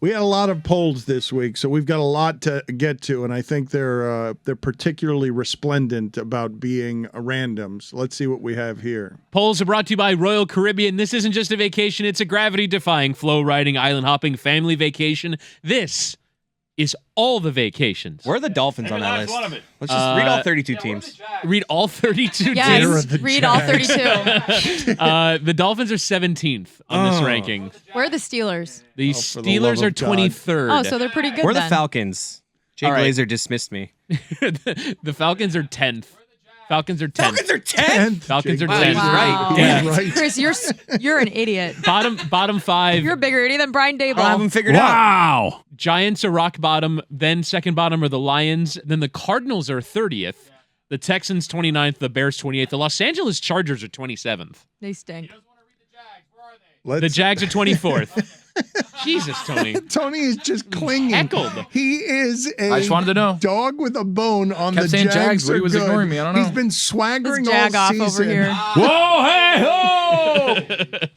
We had a lot of polls this week, so we've got a lot to get to, and I think they're particularly resplendent about being randoms. Let's see what we have here. Polls are brought to you by Royal Caribbean. This isn't just a vacation, it's a gravity-defying, flow-riding, island-hopping family vacation. This is all the vacations. Where are the Dolphins on that list? Let's just read all 32 teams. Read all 32 Yes, teams? read all 32. The Dolphins are 17th on this ranking. Where are the Steelers? The Steelers are 23rd. Oh, so they're pretty good Where are the then. Falcons? Jake Glazer dismissed me. The Falcons are 10th. Falcons are 10th. Falcons are 10th? Falcons are Wow, 10th. he's right. Yeah. Right. Chris, you're an idiot. Bottom five. You're a bigger idiot than Brian Daboll. I haven't figured out. Wow. Giants are rock bottom. Then second bottom are the Lions. Then the Cardinals are 30th. The Texans 29th. The Bears 28th. The Los Angeles Chargers are 27th. They stink. The Jags are 24th. Jesus, Tony. Tony is just clinging. Heckled. He is a I just wanted to know. dog with a bone on Kept the saying Jags. Jags, but he are was good. ignoring me. I don't know. He's been swaggering Let's jag all off season. over here. Whoa, hey, ho!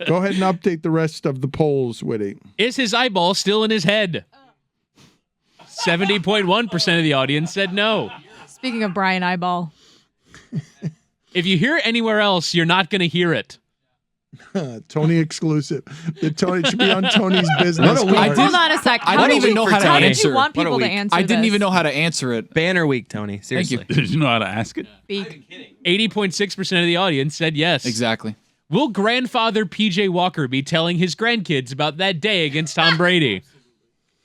Go ahead and update the rest of the polls, Whitty. Is his eyeball still in his head? 70.1% of the audience said no. Speaking of Brian Eyeball. If you hear it anywhere else, you're not going to hear it. Tony exclusive. It should be on Tony's business What a card. Hold on a sec. I don't even know how to How did answer. you want What a people to week. answer I didn't this? even know how to answer it. Banner week, Tony. Thank Seriously. you. Did you know how to ask it? Speak. 80.6% of the audience said yes. Exactly. Will grandfather PJ Walker be telling his grandkids about that day against Tom Brady?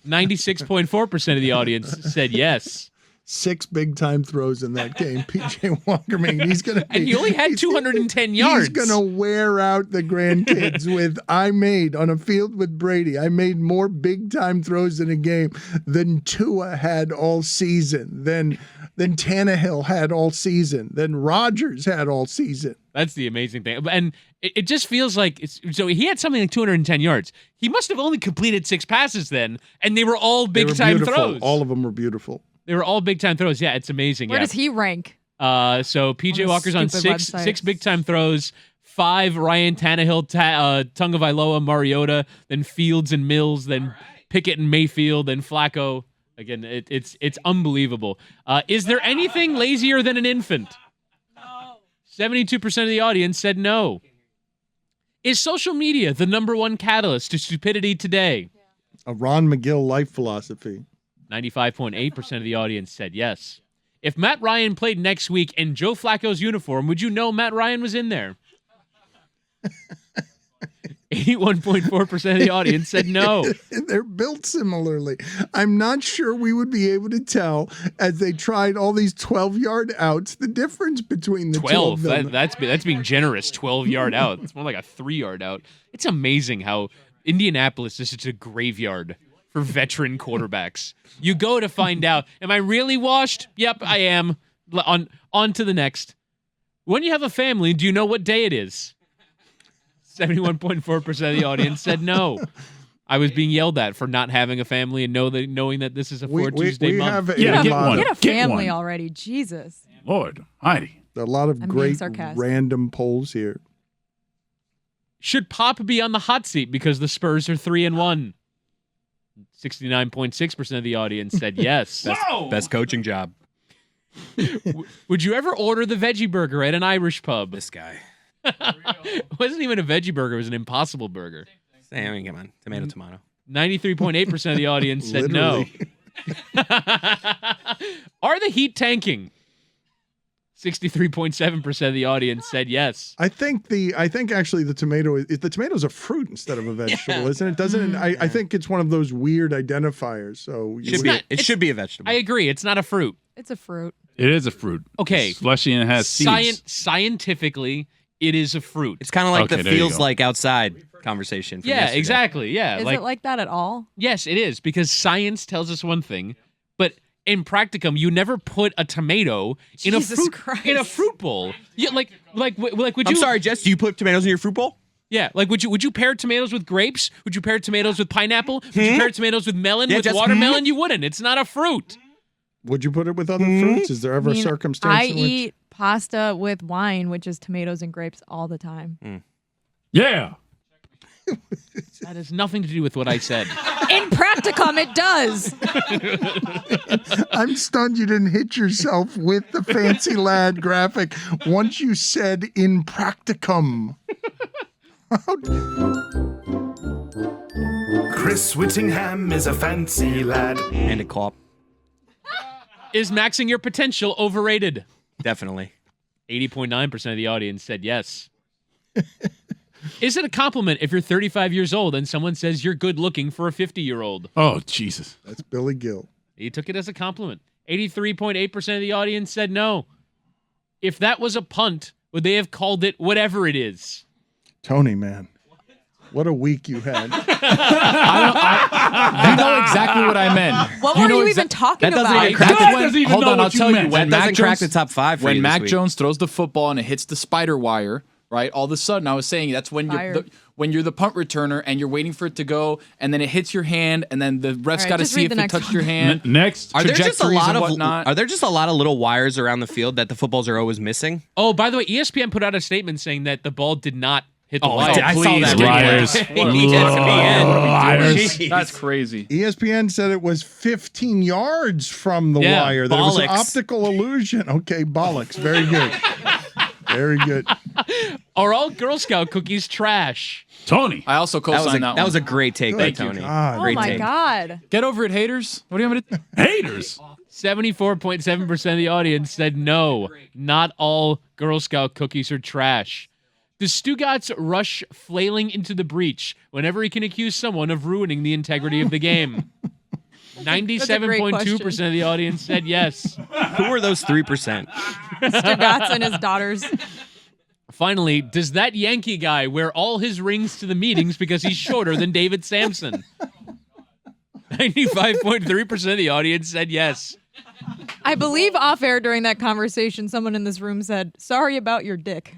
96.4% of the audience said yes. 6 big-time throws in that game. PJ Walker, man, he's going to And he only had 210 yards. He's going to wear out the grandkids with, I made on a field with Brady. I made more big-time throws in a game than Tua had all season, than Tannehill had all season, than Rodgers had all season. That's the amazing thing. And it just feels like so he had something like 210 yards. He must have only completed 6 passes then, and they were all big-time throws. All of them were beautiful. They were all big-time throws. Yeah, it's amazing. Where does he rank? So PJ Walker's on stupid 6 website. big-time throws, 5 Ryan Tannehill, Tagovailoa, Mariota, then Fields and Mills, then Pickett and Mayfield, then Flacco. Again, it's unbelievable. Is there anything lazier than an infant? 72% of the audience said no. Is social media the #1 catalyst to stupidity today? A Ron McGill life philosophy. 95.8% of the audience said yes. If Matt Ryan played next week in Joe Flacco's uniform, would you know Matt Ryan was in there? 81.4% of the audience said no. They're built similarly. I'm not sure we would be able to tell as they tried all these 12-yard outs the difference between the 12. two of them. That's being generous. 12-yard out. It's more like a 3-yard out. It's amazing how Indianapolis is such a graveyard for veteran quarterbacks. You go to find out, am I really washed? Yep, I am. On to the next. When you have a family, do you know what day it is? 71.4% of the audience said no. I was being yelled at for not having a family and knowing that this is a 4 Tuesday we month. have Yeah, a get lot, one. Get a Get family one. already. Jesus. Lord, Heidi. a lot of I'm being great sarcastic. random polls here. Should Pop be on the hot seat because the Spurs are 3-1? 69.6% of the audience said yes. Best coaching job. Would you ever order the veggie burger at an Irish pub? This guy. It wasn't even a veggie burger. It was an Impossible Burger. I mean, come on. Tomato. 93.8% of the audience said no. Are the Heat tanking? 63.7% of the audience said yes. I think actually the tomato's a fruit instead of a vegetable, isn't it? Doesn't it? I think it's one of those weird identifiers. So It should be a vegetable. I agree. It's not a fruit. It's a fruit. It is a fruit. Okay. It's fleshy and it has seeds. Scientifically, it is a fruit. It's kind of like Okay, the there you feels go. like outside conversation. From Yeah, yesterday. exactly. Yeah. Is it like that at all? Yes, it is, because science tells us one thing, but in practicum, you never put a tomato in Jesus Christ. a fruit bowl. Yeah, like would you? I'm sorry, Jess. Do you put tomatoes in your fruit bowl? Yeah, like would you pair tomatoes with grapes? Would you pair tomatoes with pineapple? Would you pair tomatoes with melon? Yeah, with just watermelon? You wouldn't. It's not a fruit. would you put it with other fruits? Is there ever a circumstance? I in which... eat pasta with wine, which is tomatoes and grapes all the time. Yeah. That has nothing to do with what I said. In practicum, it does. I'm stunned you didn't hit yourself with the fancy lad graphic once you said in practicum. Chris Whittingham is a fancy lad. And a cop. Is maxing your potential overrated? Definitely. 80.9% of the audience said yes. Is it a compliment if you're 35 years old and someone says you're good looking for a 50-year-old? Oh, Jesus. That's Billy Gill. He took it as a compliment. 83.8% of the audience said no. If that was a punt, would they have called it whatever it is? Tony, man. What a week you had. You know exactly what I meant. What You were know you exa- even talking That doesn't about? even crack That's the- when- doesn't even hold know on, what I'll you tell you. meant. When That Mac doesn't crack Jones, the top 5 for you when this Mac week. Jones throws the football and it hits the spider wire, right? All of a sudden, I was saying that's when Fired. when you're the punt returner and you're waiting for it to go, and then it hits your hand, and then the ref's right, got to just see read if the it next touched one. your hand. Next. Are there just a trajectories lot and of whatnot. Are there just a lot of little wires around the field that the footballs are always missing? Oh, by the way, ESPN put out a statement saying that the ball did not hit the wire. I saw that. Liars. Liars. Jeez. That's crazy. ESPN said it was 15 yards from the Yeah, wire. That it was an bollocks. optical illusion. Okay, bollocks. Very good. Very good. Are all Girl Scout cookies trash? Tony. I also That was, co-signed that, that was a one. great take by Good Tony. God. Oh Great my take. God. Get over it, haters. What do you want me to? Haters. 74.7% of the audience said no. Not all Girl Scout cookies are trash. Does Stugotz rush flailing into the breach whenever he can accuse someone of ruining the integrity of the game? 97.2% of the audience said yes. Who are those 3%? Stugotz and his daughters. Finally, does that Yankee guy wear all his rings to the meetings because he's shorter than David Sampson? 95.3% of the audience said yes. I believe off air during that conversation, someone in this room said, "Sorry about your dick."